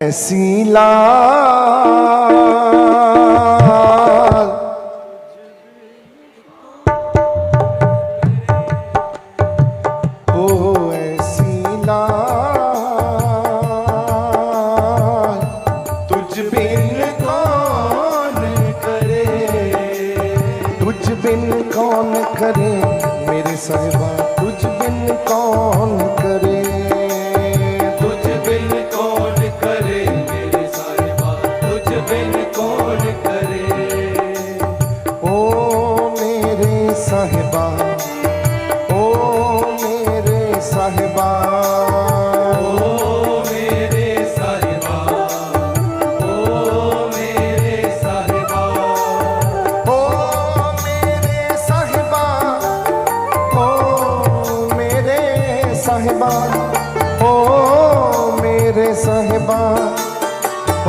ऐसी लाल ओ ऐसी लाल तुझ बिन कौन करे, तुझ बिन कौन करे मेरे साहिबा, तुझ बिन कौन करे, तुझ बिन कौन करे मेरे साहिबा, तुझ बिन कौन करे। ओ मेरे साहिबा, ओ मेरे साहिबा, ओ मेरे साहिबा, ओ मेरे साहिबा, ओ मेरे साहिबा, ओ मेरे साहिबा, ओ मेरे साहिबा,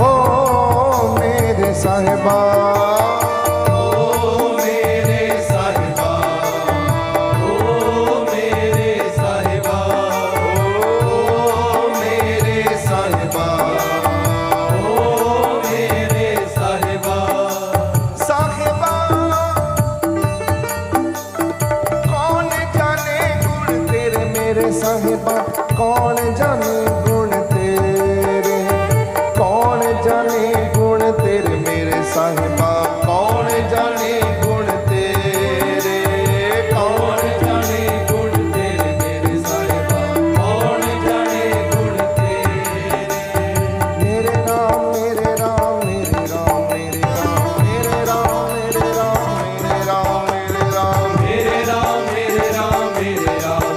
ओ मेरे साहिबा, ओ मेरे साहिबा, ओ मेरे साहिबा, ओ मेरे साहिबा, ओ मेरे साहिबा। साहिबा कौन जाने गुण तेरे मेरे साहिबा, कौन जाने गुण तेरे, कौन जाने गुण तेरे मेरे साहिबा, कौन जाने गुण तेरे, कौन जाने गुण तेरे मेरे साहिबा, कौन जाने गुण तेरे। मेरे राम मेरे राम मेरे राम मेरे राम मेरे राम मेरे राम मेरे राम मेरे राम मेरे राम मेरे राम मेरे राम मेरे राम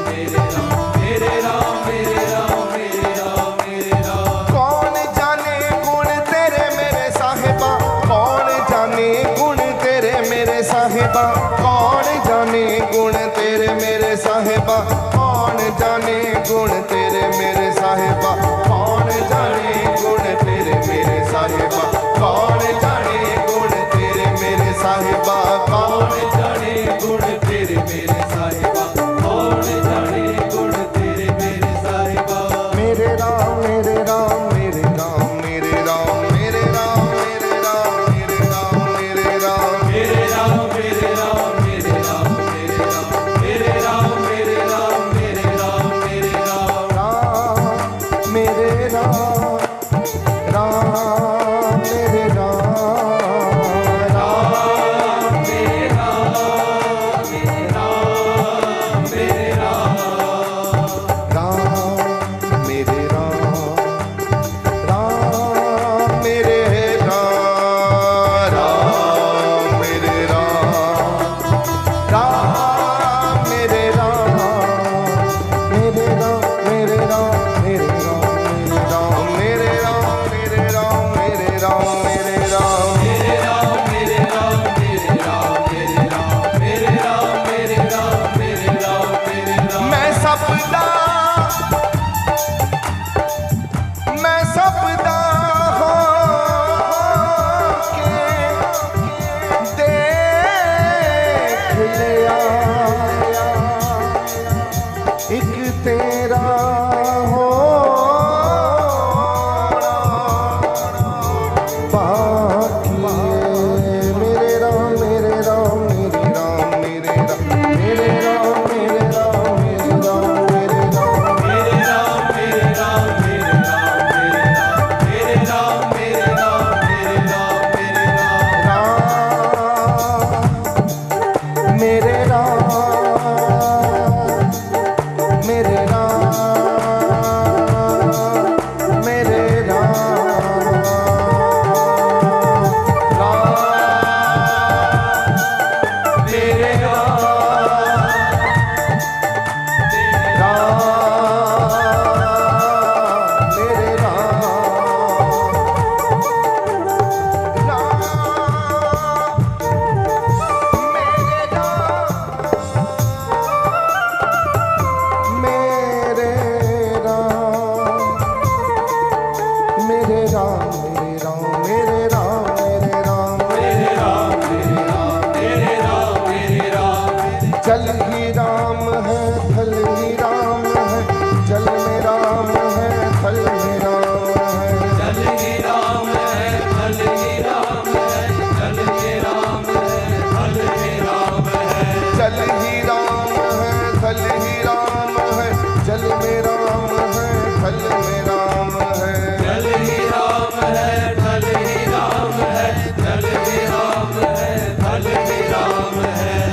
मेरे राम मेरे राम मेरे राम मेरे राम। कौन जाने गुण तेरे मेरे साहिबा, कौन जाने गुण तेरे मेरे साहिबा, कौन जाने गुण तेरे मेरे साहिबा, कौन जाने गुण तेरे मेरे साहिबा, कौन जाने गुण तेरे मेरे साहिबा, कौन जाने गुण तेरे मेरे साहिबा, कौन जाने गुण तेरे मेरे साहिबा, कौन जाने गुण तेरे मेरे साहिबा। मेरे राम मेरे राम मेरे राम मेरे राम मेरे राम मेरे राम मेरे राम मेरे राम मेरे राम मेरे राम मेरे राम मेरे राम मेरे राम मेरे राम मेरे राम मेरे राम। राम मेरे राम राम मेरे राम राम मेरे राम मेरे राम मेरे राम। राम मेरे राम राम मेरे राम राम मेरे राम राम मेरे राम मेरे राम मेरे राम मेरे राम मेरे राम मेरे राम मेरे राम मेरे राम मेरे राम मेरे राम मेरे राम मेरे राम मेरे राम मेरे राम मेरे राम मेरे राम मेरे राम। मैं सबदा हो के देख लिया, एक तेरा हो बाकी मेरे राम मेरे राम मेरे राम मेरे राम मेरे राम मेरे राम मेरे राम मेरे राम मेरे राम मेरे राम मेरे राम मेरे राम मेरे राम मेरे राम मेरे राम मेरे राम। मेरे राम मेरे राम मेरे राम मेरे राम मेरे राम मेरे राम मेरे राम मेरे राम मेरे राम मेरे राम मेरे राम मेरे राम। जल ही राम है थल ही राम है, जल में राम है थल में राम है, जल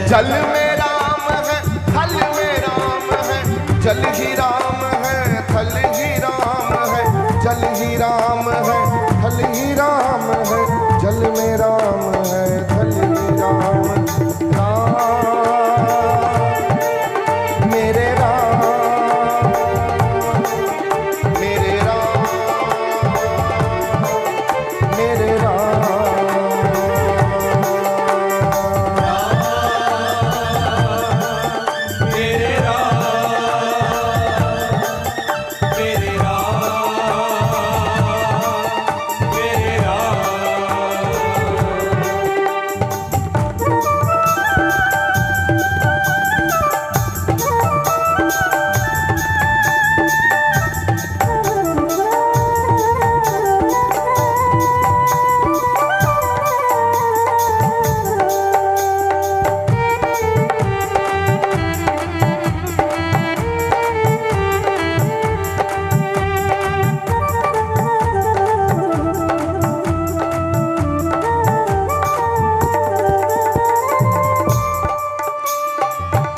जल में राम है, थल में राम है, जल ही राम है, थल ही राम है, जल ही राम है, थल ही राम है, जल में राम है, थल ही राम, राम मेरे राम, मेरे राम, मेरे राम। मेरे राम, मेरे राम, मेरे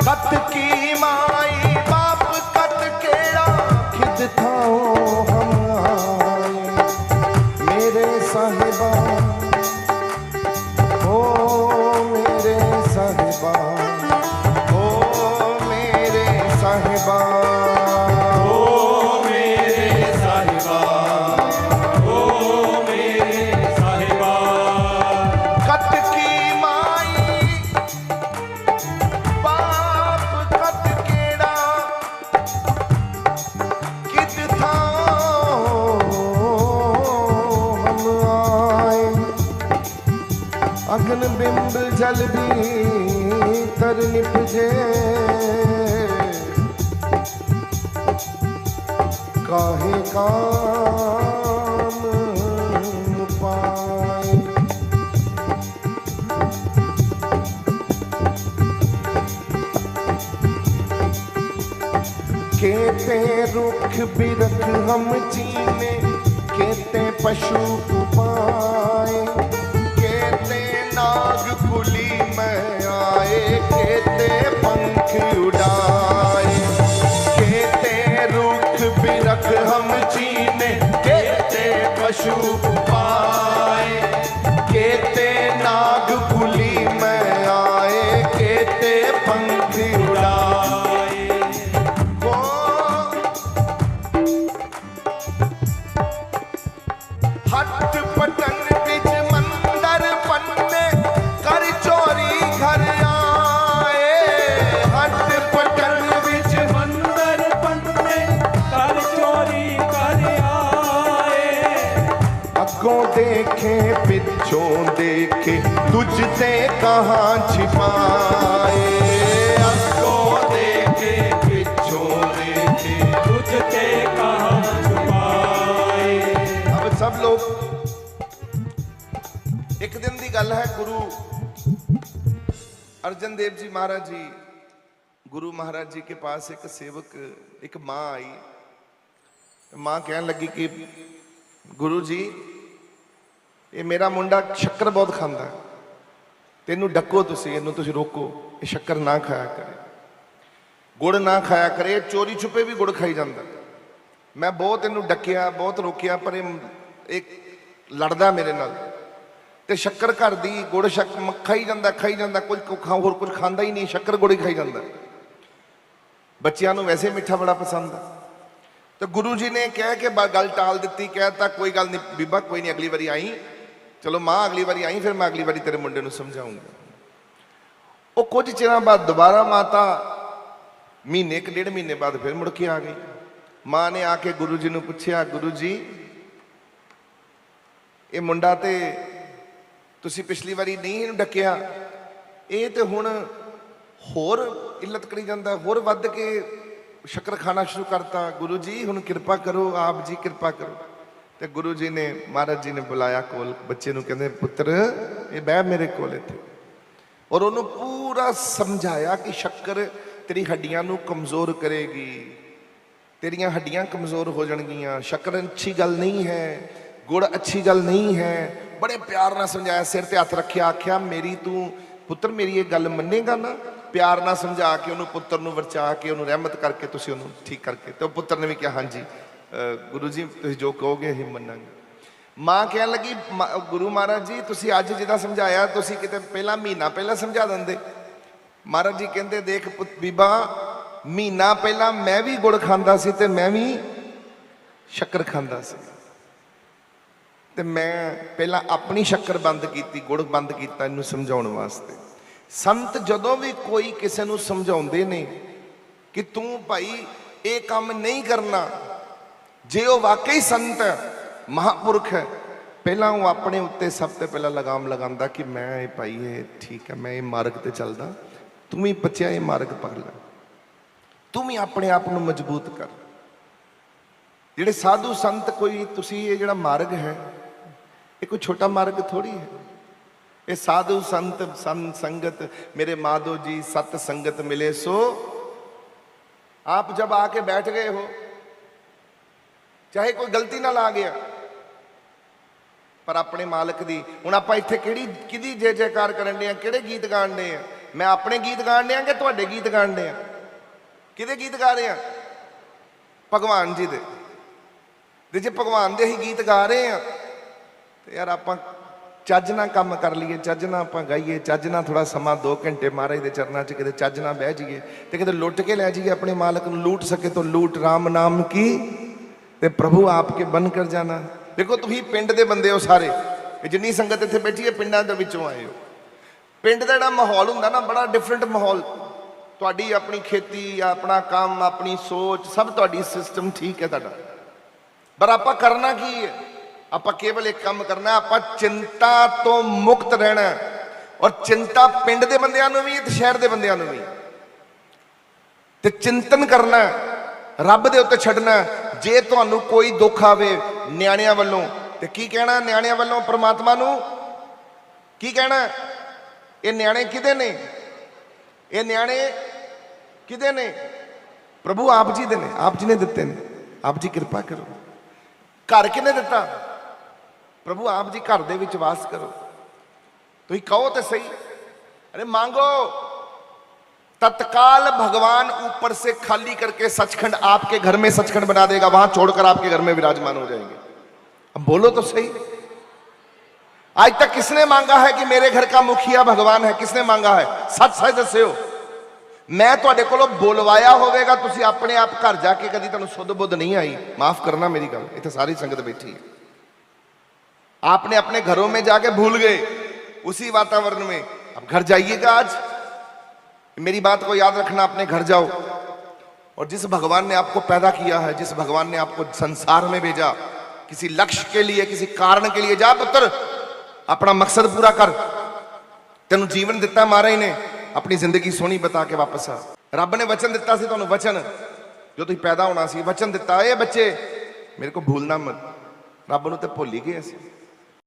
कत की माई बाप कत केड़ा खिद थाओ हम आए मेरे साहिबा, ओ मेरे साहिबा, ओ मेरे साहिबा, ओ मेरे साहिबा, ओ मेरे साहिबा। कत की माई बाप कत केड़ा कित थाओ हम आए अग्न बिंब जल भी तर निपजे काहे काम पाए। केते रुख बिरख हम चीने, केते पशु उपाए, केते नाग कुली में आए, केते पंख उड़ाए। केते रुख बिरख हम चीने, केते पशु उपाए, केते नाग कुली में आए, केते पंख उड़ाए। हट पटन बिच मंदर पन्ने कर चोरी घर आए। हट पटन बिच मंदर पन्ने कर चोरी कर आए। अगों देखे पिछों देखे तुझसे कहाँ छिपाए। अगों देखे पिछों देखे तुझते कहाँ छुपाए। अब सब लोग एक दिन की गल है, गुरु अर्जन देव जी महाराज जी, गुरु महाराज जी के पास एक सेवक, एक माँ आई। माँ कहने लगी कि गुरु जी ये मेरा मुंडा शक्कर बहुत खाता है, तेनू डको तुसी, इनू तुसी रोको, ये शक्कर ना खाया करे, गुड़ ना खाया करे, चोरी छुपे भी गुड़ खाई जाता। मैं बहुत इनू डकिया, बहुत रोकिया, पर एक लड़दा मेरे नाल, ते शक्कर घर दी गुड़ खाई जाता, कुछ होर कुछ खांदा ही नहीं, शक्कर गुड़ ही खाई जाता। बच्चियां नू वैसे मिठा बड़ा पसंद है। तो गुरु जी ने कह के गल टाल दी, कहता कोई गल नहीं बीबा, कोई नहीं, अगली बारी आई, चलो माँ अगली बारी आई, फिर मैं अगली बारी तेरे मुंडे नू समझाऊंगा। वो कुछ चिरां बाद दोबारा माता महीने एक डेढ़ महीने बाद फिर मुड़ के आ गई। माँ ने आके गुरु जी नू पूछया, गुरु जी ये मुंडा ते तुसी पिछली बारी नहीं इहनू डकिया, ये तो हुण होर इल्लत करी जांदा, होर वध के शक्कर खाना शुरू करता। गुरु जी हुण किरपा करो, आप जी किरपा करो। तो गुरु जी ने, महाराज जी ने बुलाया कोल, बच्चे नू कहंदे पुत्र ये बह मेरे कोल इत्थे, और उन्होंने पूरा समझाया कि शक्कर तेरी हड्डियां नू कमजोर करेगी, तेरियां हड्डियां कमजोर हो जाएंगियां, शक्कर अच्छी गल नहीं है, गुड़ अच्छी गल नहीं है। बड़े प्यार ना समझाया, सिर ते हथ रखिया, आख्या मेरी तू ਪੁੱਤਰ ਮੇਰੀ ਇਹ ਗੱਲ ਮੰਨੇਗਾ ਨਾ? ਪਿਆਰ ਨਾਲ ਸਮਝਾ ਕੇ ਉਹਨੂੰ, ਪੁੱਤਰ ਨੂੰ ਵਰਚਾ ਕੇ ਉਹਨੂੰ ਰਹਿਮਤ ਕਰਕੇ ਤੁਸੀਂ ਉਹਨੂੰ ਠੀਕ ਕਰਕੇ, ਤੇ ਉਹ ਪੁੱਤਰ ਨੇ ਵੀ ਕਿਹਾ ਹਾਂਜੀ ਗੁਰੂ ਜੀ ਤੁਸੀਂ ਜੋ ਕਹੋਗੇ ਅਸੀਂ ਮੰਨਾਂਗੇ। ਮਾਂ ਕਹਿਣ ਲੱਗੀ ਗੁਰੂ ਮਹਾਰਾਜ ਜੀ ਤੁਸੀਂ ਅੱਜ ਜਿੱਦਾਂ ਸਮਝਾਇਆ ਤੁਸੀਂ ਕਿਤੇ ਪਹਿਲਾਂ ਮਹੀਨਾ ਪਹਿਲਾਂ ਸਮਝਾ ਦਿੰਦੇ। ਮਹਾਰਾਜ ਜੀ ਕਹਿੰਦੇ ਦੇਖ ਬੀਬਾ, ਮਹੀਨਾ ਪਹਿਲਾਂ ਮੈਂ ਵੀ ਗੁੜ ਖਾਂਦਾ ਸੀ ਤੇ ਮੈਂ ਵੀ ਸ਼ੱਕਰ ਖਾਂਦਾ ਸੀ, ਤੇ ਮੈਂ ਪਹਿਲਾਂ ਆਪਣੀ ਸ਼ੱਕਰ ਬੰਦ ਕੀਤੀ, ਗੁੜ ਬੰਦ ਕੀਤਾ ਇਹਨੂੰ ਸਮਝਾਉਣ ਵਾਸਤੇ। ਸੰਤ ਜਦੋਂ ਵੀ ਕੋਈ ਕਿਸੇ ਨੂੰ ਸਮਝਾਉਂਦੇ ਨੇ ਕਿ ਤੂੰ ਭਾਈ ਇਹ ਕੰਮ ਨਹੀਂ ਕਰਨਾ, ਜੇ ਉਹ ਵਾਕਈ ਸੰਤ ਹੈ, ਮਹਾਂਪੁਰਖ ਹੈ, ਪਹਿਲਾਂ ਉਹ ਆਪਣੇ ਉੱਤੇ ਸਭ ਤੋਂ ਪਹਿਲਾਂ ਲਗਾਮ ਲਗਾਉਂਦਾ ਕਿ ਮੈਂ ਇਹ ਭਾਈ ਇਹ ਠੀਕ ਹੈ, ਮੈਂ ਇਹ ਮਾਰਗ ਤੇ ਚੱਲਦਾ, ਤੂੰ ਵੀ ਬੱਚਿਆ ਇਹ ਮਾਰਗ ਪਕੜ ਲੈ, ਤੂੰ ਵੀ ਆਪਣੇ ਆਪ ਨੂੰ ਮਜ਼ਬੂਤ ਕਰ। ਜਿਹੜੇ ਸਾਧੂ ਸੰਤ, ਕੋਈ ਤੁਸੀਂ ਇਹ ਜਿਹੜਾ ਮਾਰਗ ਹੈ ਇਹ ਕੋਈ ਛੋਟਾ ਮਾਰਗ ਥੋੜੀ ਹੈ। ਇਹ ਸਾਧੂ ਸੰਤ संगत मेरे माधो जी सत संगत मिले सो। आप जब आके बैठ गए हो, चाहे कोई गलती नाल आ गया, पर अपने मालिक दी हुण आपां इत्थे किहदी जय जयकार करन दे आ, किहड़े गीत गाण दे आ? मैं अपने गीत गाण दे आ कि तुहाडे गीत गाण दे आ? किहदे गीत गा रहे हैं? भगवान जी दे। जे भगवान दे ही गीत गा रहे हैं तो यार आपां ਚੱਜ ਨਾਲ ਕੰਮ ਕਰ ਲਈਏ, ਚੱਜ ਨਾਲ ਆਪਾਂ ਗਾਈਏ, ਚੱਜ ਨਾਲ ਥੋੜਾ ਸਮਾਂ 2 ਘੰਟੇ ਮਹਾਰਾਜ ਦੇ ਚਰਨਾਂ 'ਚ ਕਿਤੇ ਚੱਜ ਨਾਲ ਬਹਿ ਜਾਈਏ, ਤੇ ਕਿਤੇ ਲੁੱਟ ਕੇ ਲੈ ਜਾਈਏ ਆਪਣੇ ਮਾਲਕ ਨੂੰ। ਲੂਟ ਸਕੇ ਤਾਂ ਲੂਟ ਰਾਮ ਨਾਮ ਕੀ, ਤੇ ਪ੍ਰਭੂ ਆਪ ਕੇ ਬਨ ਕਰ ਜਾਣਾ। ਦੇਖੋ ਤੁਸੀਂ ਪਿੰਡ ਦੇ ਬੰਦੇ ਹੋ ਸਾਰੇ, ਜਿੰਨੀ ਸੰਗਤ ਇੱਥੇ ਬੈਠੀ ਹੈ ਪਿੰਡਾਂ ਦੇ ਵਿੱਚੋਂ ਆਏ ਹੋ। ਪਿੰਡ ਦਾ ਜਿਹੜਾ ਮਾਹੌਲ ਹੁੰਦਾ ਨਾ, ਬੜਾ ਡਿਫਰੈਂਟ ਮਾਹੌਲ। ਤੁਹਾਡੀ ਆਪਣੀ ਖੇਤੀ, ਆਪਣਾ ਕੰਮ, ਆਪਣੀ ਸੋਚ, ਸਭ ਤੁਹਾਡੀ ਸਿਸਟਮ ਠੀਕ ਹੈ ਤੁਹਾਡਾ, ਪਰ ਆਪਾਂ ਕਰਨਾ ਕੀ ਹੈ? ਆਪਾਂ ਕੇਵਲ ਇੱਕ ਕੰਮ ਕਰਨਾ, ਆਪਾਂ ਚਿੰਤਾ ਤੋਂ ਮੁਕਤ ਰਹਿਣਾ। ਔਰ ਚਿੰਤਾ ਪਿੰਡ ਦੇ ਬੰਦਿਆਂ ਨੂੰ ਵੀ ਤੇ ਸ਼ਹਿਰ ਦੇ ਬੰਦਿਆਂ ਨੂੰ ਵੀ, ਤੇ ਚਿੰਤਨ ਕਰਨਾ, ਰੱਬ ਦੇ ਉੱਤੇ ਛੱਡਣਾ। ਜੇ ਤੁਹਾਨੂੰ ਕੋਈ ਦੁੱਖ ਆਵੇ ਨਿਆਣਿਆਂ ਵੱਲੋਂ, ਤੇ ਕੀ ਕਹਿਣਾ ਨਿਆਣਿਆਂ ਵੱਲੋਂ? ਪ੍ਰਮਾਤਮਾ ਨੂੰ ਕੀ ਕਹਿਣਾ? ਇਹ ਨਿਆਣੇ ਕਿਹਦੇ ਨੇ? ਇਹ ਨਿਆਣੇ ਕਿਹਦੇ ਨੇ? ਪ੍ਰਭੂ ਆਪ ਜੀ ਦੇ ਨੇ, ਆਪ ਜੀ ਨੇ ਦਿੱਤੇ ਨੇ। ਆਪ ਜੀ ਕਿਰਪਾ ਕਰੋ। ਘਰ ਕਿਹਨੇ ਦਿੱਤਾ? प्रभु आप जी घर दे विच वास करो। तुसीं कहो तो सही, अरे मांगो, तत्काल भगवान ऊपर से खाली करके सचखंड आपके घर में सचखंड बना देगा, वहां छोड़कर आपके घर में विराजमान हो जाएंगे। अब बोलो तो सही, आज तक किसने मांगा है कि मेरे घर का मुखिया भगवान है? किसने मांगा है? सच सच दस्यो। मैं तुहाडे कोलों बोलवाया होवेगा, तुसीं अपने आप घर जाके कदी तुहानूं सुध बुध नहीं आई, माफ करना मेरी गल, इत्थे सारी संगत बैठी है। आपने अपने घरों में जाके भूल गए उसी वातावरण में। अब घर जाइएगा, आज मेरी बात को याद रखना, अपने घर जाओ, और जिस भगवान ने आपको पैदा किया है, जिस भगवान ने आपको संसार में भेजा, किसी लक्ष्य के लिए, किसी कारण के लिए, जा पुत्र अपना मकसद पूरा कर। तेनू जीवन दिता महाराज ने, अपनी जिंदगी सोहनी बता के वापस आ। रब ने वचन दिता सी तुहानू, वचन जो तुसीं पैदा होना सी, वचन दिता, ए बच्चे मेरे को भूलना मत। रब नूं ते भुल ही गए सी।